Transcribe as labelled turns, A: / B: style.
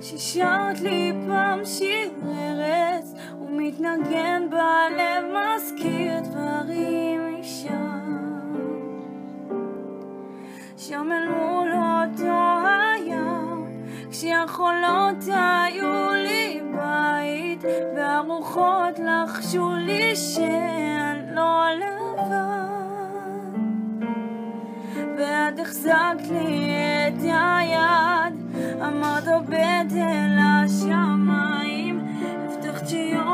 A: ששרת לי פעם שיר ארץ ומתנגן בלב, מזכיר דברים משם, שם אל מול אותו הים, כשהחולות היו לי בית והרוחות לחשו לי שאני לא לבד, ואת החזקת לי את היד, אמרת בית אל השמיים, הבטחת שיום